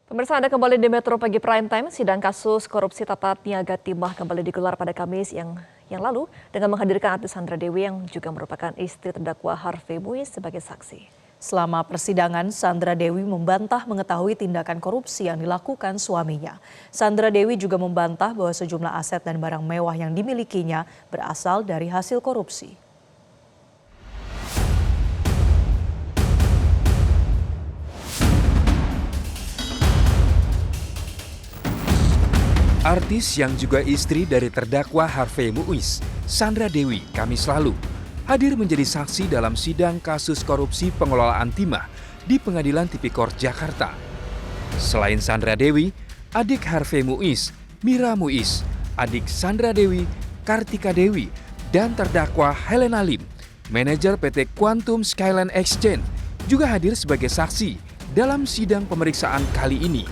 Pemirsa, Anda kembali di Metro Pagi Prime Time. Sidang kasus korupsi tata niaga timah kembali digelar pada Kamis yang lalu dengan menghadirkan artis Sandra Dewi yang juga merupakan istri terdakwa Harvey Muiz sebagai saksi. Selama persidangan, Sandra Dewi membantah mengetahui tindakan korupsi yang dilakukan suaminya. Sandra Dewi juga membantah bahwa sejumlah aset dan barang mewah yang dimilikinya berasal dari hasil korupsi. Artis yang juga istri dari terdakwa Harvey Muiz, Sandra Dewi, Kamis lalu hadir menjadi saksi dalam sidang kasus korupsi pengelolaan timah di Pengadilan Tipikor Jakarta. Selain Sandra Dewi, adik Harvey Muiz, Mira Muiz, adik Sandra Dewi, Kartika Dewi, dan terdakwa Helena Lim, manajer PT Quantum Skyline Exchange, juga hadir sebagai saksi dalam sidang pemeriksaan kali ini.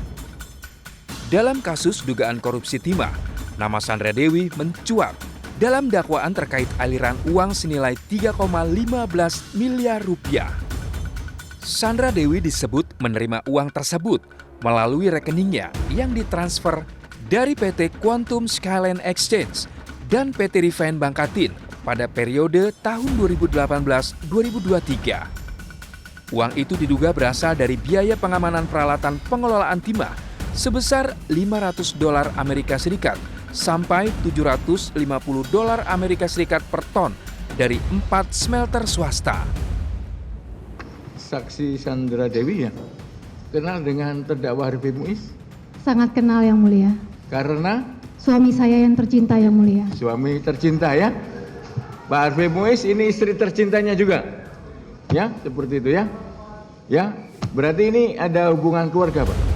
Dalam kasus dugaan korupsi timah, nama Sandra Dewi mencuat dalam dakwaan terkait aliran uang senilai 3,15 miliar rupiah. Sandra Dewi disebut menerima uang tersebut melalui rekeningnya yang ditransfer dari PT Quantum Skyline Exchange dan PT Refine Bangkatin pada periode tahun 2018-2023. Uang itu diduga berasal dari biaya pengamanan peralatan pengelolaan timah sebesar $500 Amerika Serikat sampai $750 Amerika Serikat per ton dari 4 smelter swasta. Saksi Sandra Dewi ya, kenal dengan terdakwa Harvey Muiz? Sangat kenal yang mulia. Karena? Suami saya yang tercinta yang mulia. Suami tercinta ya? Pak Harvey Muiz ini istri tercintanya juga? Ya, seperti itu ya? Ya, berarti ini ada hubungan keluarga Pak?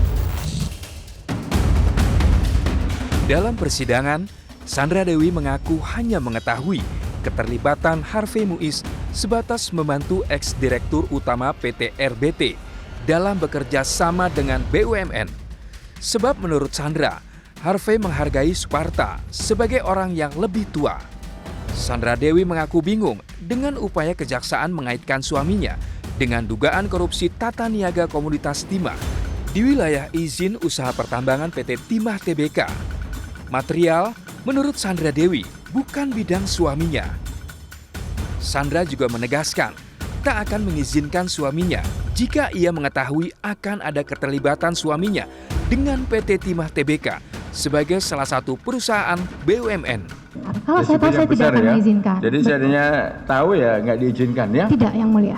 Dalam persidangan, Sandra Dewi mengaku hanya mengetahui keterlibatan Harvey Muiz sebatas membantu ex-direktur utama PT RBT dalam bekerja sama dengan BUMN. Sebab menurut Sandra, Harvey menghargai Suparta sebagai orang yang lebih tua. Sandra Dewi mengaku bingung dengan upaya kejaksaan mengaitkan suaminya dengan dugaan korupsi tata niaga komoditas timah di wilayah izin usaha pertambangan PT Timah Tbk. Material, menurut Sandra Dewi, bukan bidang suaminya. Sandra juga menegaskan tak akan mengizinkan suaminya jika ia mengetahui akan ada keterlibatan suaminya dengan PT Timah Tbk sebagai salah satu perusahaan BUMN. Kalau saya tahu, saya tidak akan mengizinkan. Jadi seandainya tahu ya nggak diizinkan ya? Tidak, yang mulia.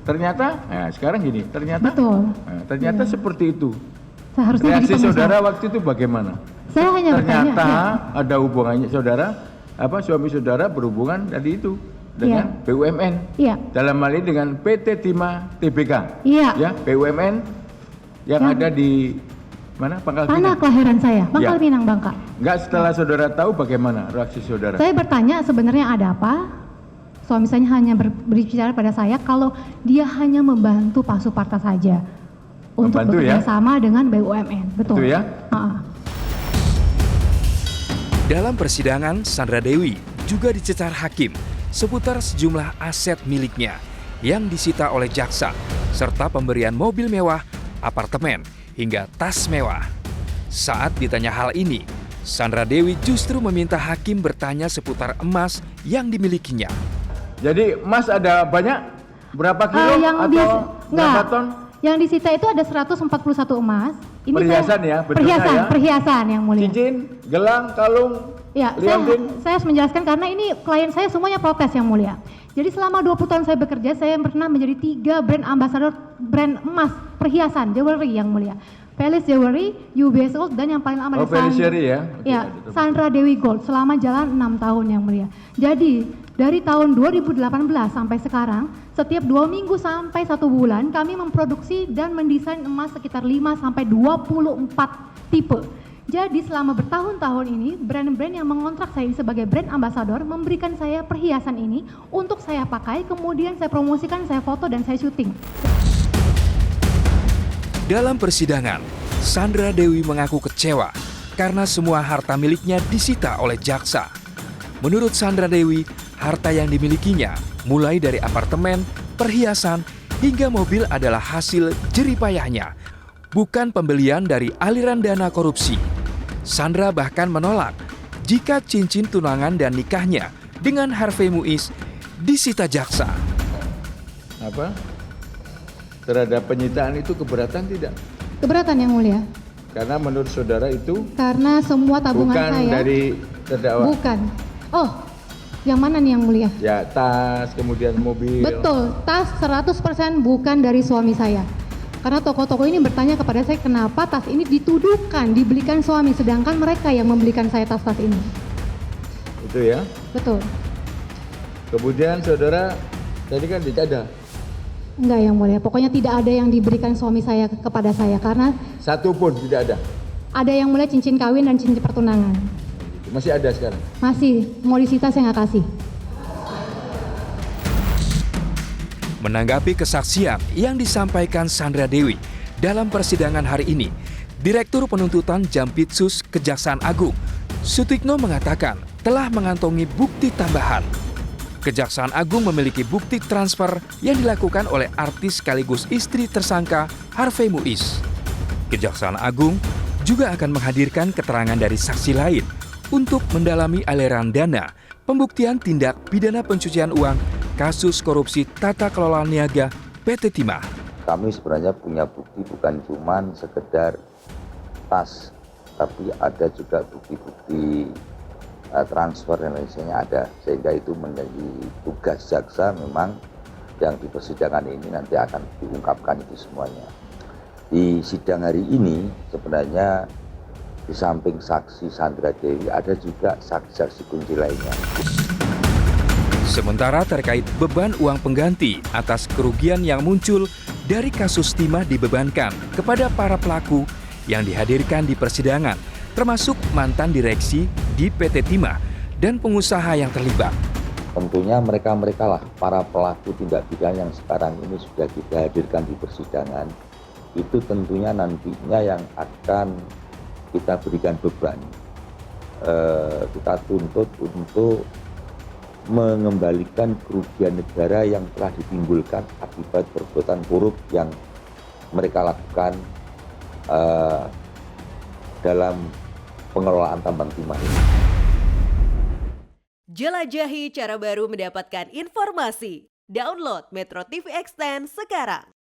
Ternyata, nah sekarang gini, ternyata, betul. Ternyata seperti itu. Seharusnya reaksi saudara waktu itu bagaimana? Saya hanya ternyata bertanya, ada hubungannya suami saudara berhubungan tadi itu dengan BUMN. Iya. Dalam hal ini dengan PT Timah Tbk. Iya. Ya, BUMN yang ada di mana? Pangkal Pinang. Tanah kelahiran saya, Pangkal Pinang, Bangka. Enggak, setelah saudara tahu bagaimana reaksi saudara? Saya bertanya sebenarnya ada apa? Suami saya hanya berbicara pada saya kalau dia hanya membantu Pak Suparta saja untuk bekerja sama dengan BUMN. Betul. Betul ya? Dalam persidangan, Sandra Dewi juga dicecar hakim seputar sejumlah aset miliknya yang disita oleh jaksa, serta pemberian mobil mewah, apartemen, hingga tas mewah. Saat ditanya hal ini, Sandra Dewi justru meminta hakim bertanya seputar emas yang dimilikinya. Jadi emas ada banyak? Berapa kilo atau berapa ton? Yang disita itu ada 141 emas. Ini perhiasan perhiasan yang mulia. Cincin, gelang, kalung, ya, saya harus menjelaskan karena ini klien saya semuanya protes yang mulia. Jadi selama 20 tahun saya bekerja, saya pernah menjadi 3 brand ambassador brand emas, perhiasan, jewelry yang mulia. Palace Jewelry, UBS Gold, dan yang paling lama ya? Sandra Dewi Gold selama jalan 6 tahun yang mulia. Jadi dari tahun 2018 sampai sekarang, setiap 2 minggu sampai 1 bulan kami memproduksi dan mendesain emas sekitar 5 sampai 24 tipe. Jadi selama bertahun-tahun ini, brand-brand yang mengontrak saya sebagai brand ambassador memberikan saya perhiasan ini untuk saya pakai, kemudian saya promosikan, saya foto, dan saya syuting. Dalam persidangan, Sandra Dewi mengaku kecewa karena semua harta miliknya disita oleh jaksa. Menurut Sandra Dewi, harta yang dimilikinya mulai dari apartemen, perhiasan, hingga mobil adalah hasil jerih payahnya bukan pembelian dari aliran dana korupsi. Sandra bahkan menolak jika cincin tunangan dan nikahnya dengan Harvey Muiz disita jaksa. Apa? Terhadap penyitaan itu keberatan tidak? Keberatan Yang Mulia. Karena menurut saudara itu Karena semua tabungan bukan saya dari terdakwa. bukan. Oh, yang mana nih Yang Mulia? Ya, tas, kemudian mobil. Betul, tas 100% bukan dari suami saya. Karena toko-toko ini bertanya kepada saya kenapa tas ini dituduhkan, dibelikan suami, sedangkan mereka yang membelikan saya tas-tas ini. Itu ya. Betul. Kemudian saudara tadi kan dicada. Enggak Yang Mulia, pokoknya tidak ada yang diberikan suami saya kepada saya karena Satu pun tidak ada. ada Yang Mulia cincin kawin dan cincin pertunangan. Masih ada sekarang. Masih, mau disita saya nggak kasih. Menanggapi kesaksian yang disampaikan Sandra Dewi dalam persidangan hari ini, Direktur Penuntutan Jampitsus Kejaksaan Agung, Sutikno mengatakan telah mengantongi bukti tambahan. Kejaksaan Agung memiliki bukti transfer yang dilakukan oleh artis sekaligus istri tersangka Harvey Muiz. Kejaksaan Agung juga akan menghadirkan keterangan dari saksi lain untuk mendalami aliran dana, pembuktian tindak pidana pencucian uang, kasus korupsi tata kelola niaga PT Timah. Kami sebenarnya punya bukti bukan cuma sekedar tas, tapi ada juga bukti-bukti transfer dan lain-lainnya ada, sehingga itu menjadi tugas jaksa memang yang di persidangan ini nanti akan diungkapkan itu semuanya. Di sidang hari ini sebenarnya di samping saksi Sandra Dewi ada juga saksi-saksi kunci lainnya. Sementara terkait beban uang pengganti atas kerugian yang muncul dari kasus timah dibebankan kepada para pelaku yang dihadirkan di persidangan, termasuk mantan direksi di PT Timah dan pengusaha yang terlibat. Tentunya mereka-mereka lah para pelaku tindak pidana yang sekarang ini sudah kita hadirkan di persidangan, itu tentunya nantinya yang akan kita berikan beban. Kita tuntut untuk mengembalikan kerugian negara yang telah ditimbulkan akibat perbuatan korup yang mereka lakukan dalam pengelolaan tambang timah ini. Jelajahi cara baru mendapatkan informasi. Download Metro TV Extend sekarang.